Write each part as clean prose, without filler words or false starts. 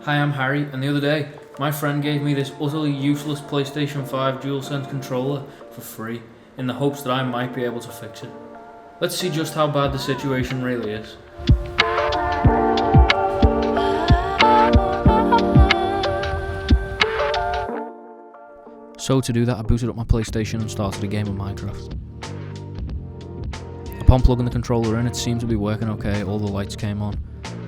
Hi, I'm Harry, and the other day, my friend gave me this utterly useless PlayStation 5 DualSense controller for free, in the hopes that I might be able to fix it. Let's see just how bad the situation really is. So to do that, I booted up my PlayStation and started a game of Minecraft. Upon plugging the controller in, it seemed to be working okay, all the lights came on.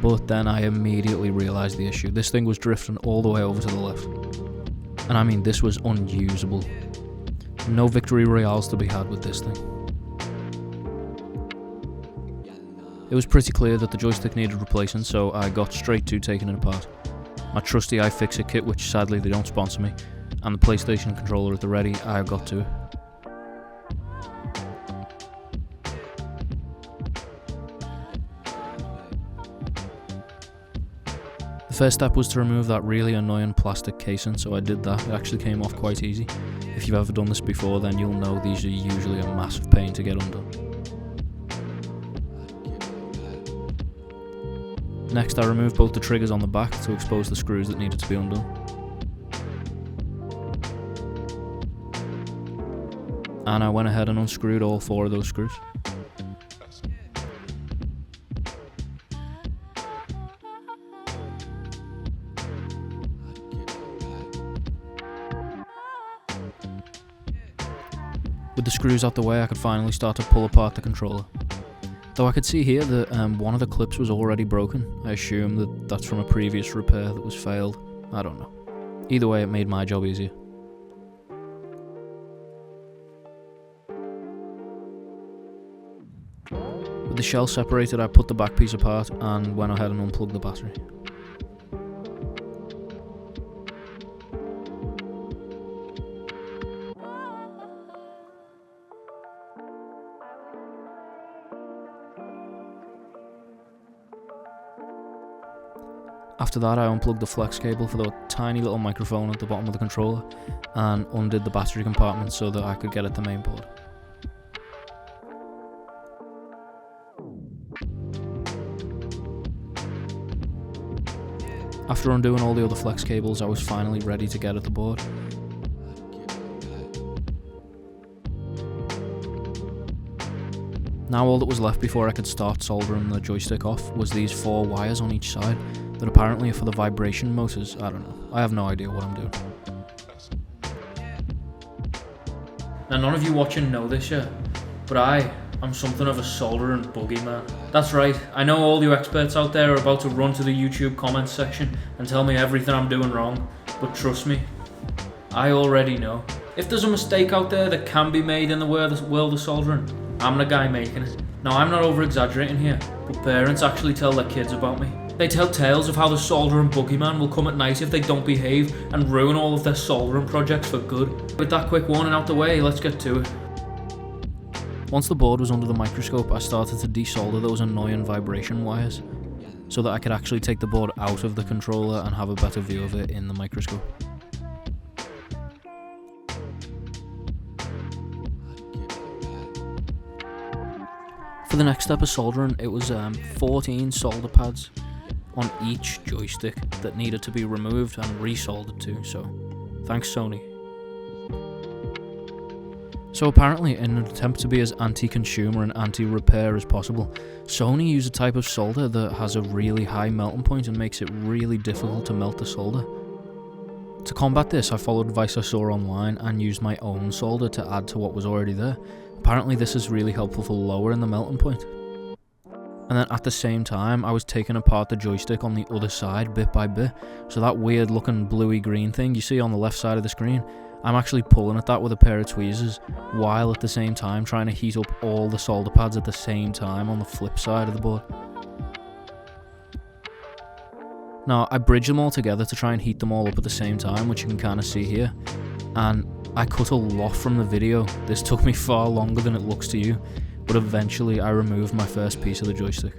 But then I immediately realised the issue. This thing was drifting all the way over to the left. And I mean, this was unusable. No victory royales to be had with this thing. It was pretty clear that the joystick needed replacing, so I got straight to taking it apart. My trusty iFixit kit, which sadly they don't sponsor me, and the PlayStation controller at the ready, I got to it. The first step was to remove that really annoying plastic casing, so I did that. It actually came off quite easy. If you've ever done this before, then you'll know these are usually a massive pain to get undone. Next, I removed both the triggers on the back to expose the screws that needed to be undone. And I went ahead and unscrewed all 4 of those screws. With the screws out the way, I could finally start to pull apart the controller. Though I could see here that one of the clips was already broken. I assume that that's from a previous repair that was failed. I don't know. Either way, it made my job easier. With the shell separated, I put the back piece apart and went ahead and unplugged the battery. After that, I unplugged the flex cable for the tiny little microphone at the bottom of the controller and undid the battery compartment so that I could get at the main board. After undoing all the other flex cables, I was finally ready to get at the board. Now all that was left before I could start soldering the joystick off was these 4 wires on each side that apparently are for the vibration motors. I don't know. I have no idea what I'm doing. Now none of you watching know this yet, but I'm something of a soldering boogeyman. That's right, I know all you experts out there are about to run to the YouTube comments section and tell me everything I'm doing wrong, but trust me, I already know. If there's a mistake out there that can be made in the world of soldering, I'm the guy making it. Now I'm not over exaggerating here, but parents actually tell their kids about me. They tell tales of how the soldering boogeyman will come at night if they don't behave and ruin all of their soldering projects for good. With that quick warning out the way, let's get to it. Once the board was under the microscope, I started to desolder those annoying vibration wires so that I could actually take the board out of the controller and have a better view of it in the microscope. For the next step of soldering, it was 14 solder pads on each joystick that needed to be removed and resoldered to, so thanks Sony. So apparently, in an attempt to be as anti-consumer and anti-repair as possible, Sony used a type of solder that has a really high melting point and makes it really difficult to melt the solder. To combat this, I followed advice I saw online and used my own solder to add to what was already there. Apparently this is really helpful for lowering the melting point. And then at the same time, I was taking apart the joystick on the other side bit by bit, so that weird looking bluey green thing you see on the left side of the screen, I'm actually pulling at that with a pair of tweezers, while at the same time trying to heat up all the solder pads at the same time on the flip side of the board. Now, I bridged them all together to try and heat them all up at the same time, which you can kind of see here, and I cut a lot from the video. This took me far longer than it looks to you, but eventually I removed my first piece of the joystick.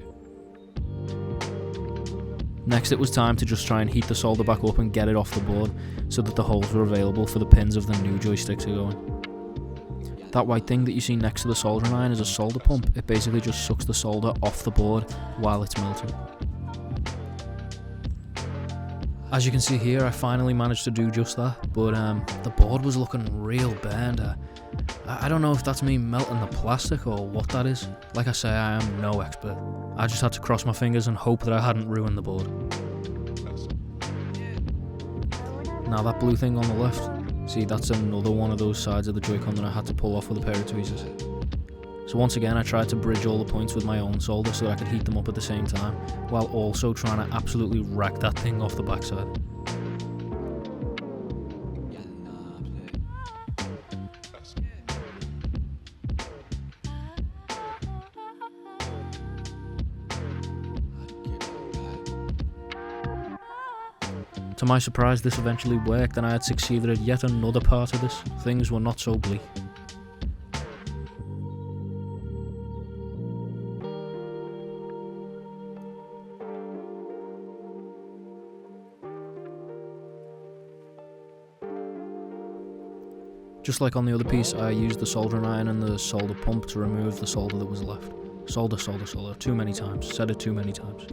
Next it was time to just try and heat the solder back up and get it off the board so that the holes were available for the pins of the new joystick to go in. That white thing that you see next to the soldering iron is a solder pump. It basically just sucks the solder off the board while it's melting. As you can see here, I finally managed to do just that, but the board was looking real burned. I don't know if that's me melting the plastic or what that is. Like I say, I am no expert. I just had to cross my fingers and hope that I hadn't ruined the board. Now that blue thing on the left, see, that's another one of those sides of the Joy-Con that I had to pull off with a pair of tweezers. So once again, I tried to bridge all the points with my own solder so that I could heat them up at the same time, while also trying to absolutely wreck that thing off the backside. To my surprise, this eventually worked and I had succeeded at yet another part of this. Things were not so bleak. Just like on the other piece, I used the soldering iron and the solder pump to remove the solder that was left. Solder, solder, solder, too many times, said it too many times.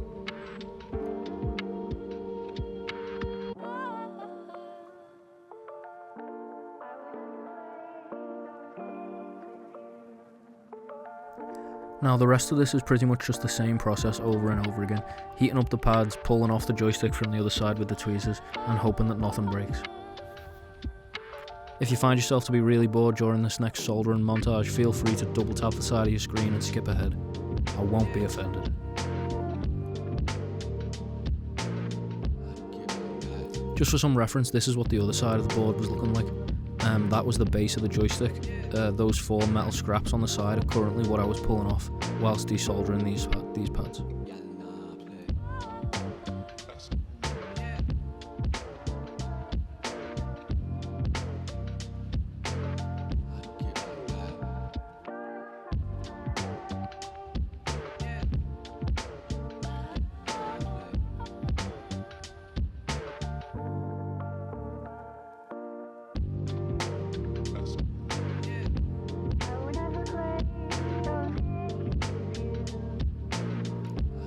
Now the rest of this is pretty much just the same process over and over again, heating up the pads, pulling off the joystick from the other side with the tweezers, and hoping that nothing breaks. If you find yourself to be really bored during this next soldering montage, feel free to double tap the side of your screen and skip ahead. I won't be offended. Just for some reference, this is what the other side of the board was looking like. That was the base of the joystick. Those 4 metal scraps on the side are currently what I was pulling off whilst desoldering these pads.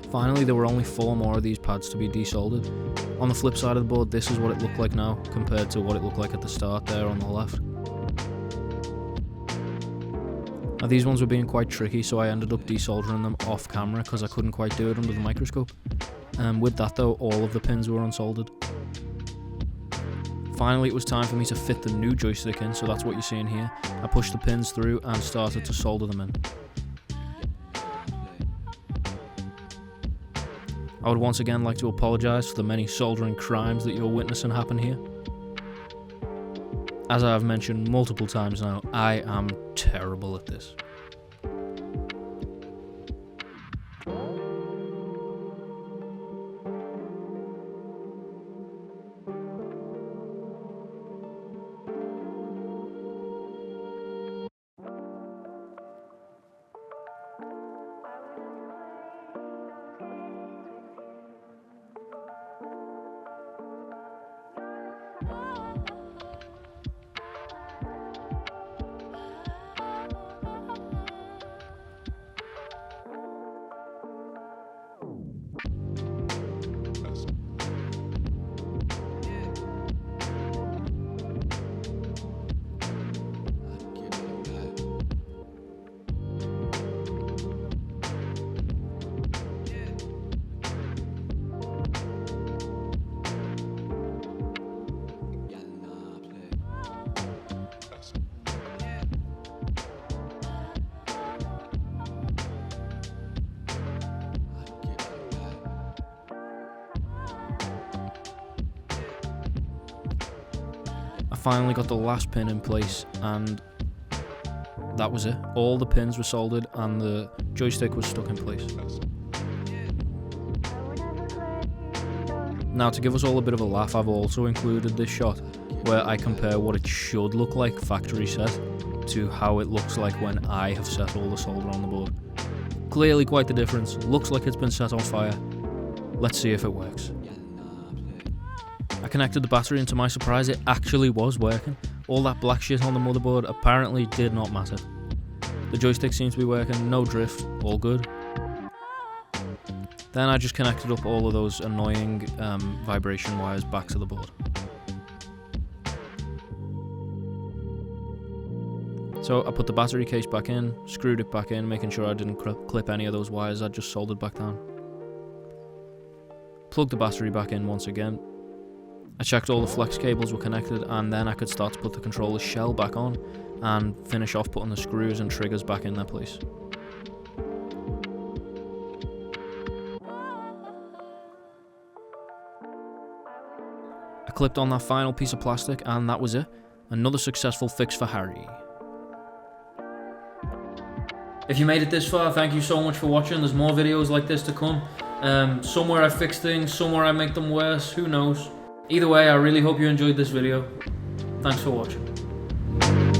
Finally, there were only 4 more of these pads to be desoldered. On the flip side of the board, this is what it looked like now, compared to what it looked like at the start there on the left. Now these ones were being quite tricky, so I ended up desoldering them off camera because I couldn't quite do it under the microscope. With that though, all of the pins were unsoldered. Finally, it was time for me to fit the new joystick in, so that's what you're seeing here. I pushed the pins through and started to solder them in. I would once again like to apologise for the many soldering crimes that you're witnessing happen here. As I have mentioned multiple times now, I am terrible at this. I finally got the last pin in place and that was it. All the pins were soldered and the joystick was stuck in place. Now, to give us all a bit of a laugh, I've also included this shot where I compare what it should look like factory set to how it looks like when I have set all the solder on the board. Clearly quite the difference. Looks like it's been set on fire. Let's see if it works. I connected the battery and to my surprise it actually was working. All that black shit on the motherboard apparently did not matter. The joystick seems to be working, no drift, all good. Then I just connected up all of those annoying vibration wires back to the board. So I put the battery case back in, screwed it back in, making sure I didn't clip any of those wires I'd just soldered back down. Plugged the battery back in once again. I checked all the flex cables were connected, and then I could start to put the controller's shell back on and finish off putting the screws and triggers back in their place. I clipped on that final piece of plastic, and that was it. Another successful fix for Harrii. If you made it this far, thank you so much for watching. There's more videos like this to come. Somewhere I fix things, somewhere I make them worse, who knows. Either way, I really hope you enjoyed this video. Thanks for watching.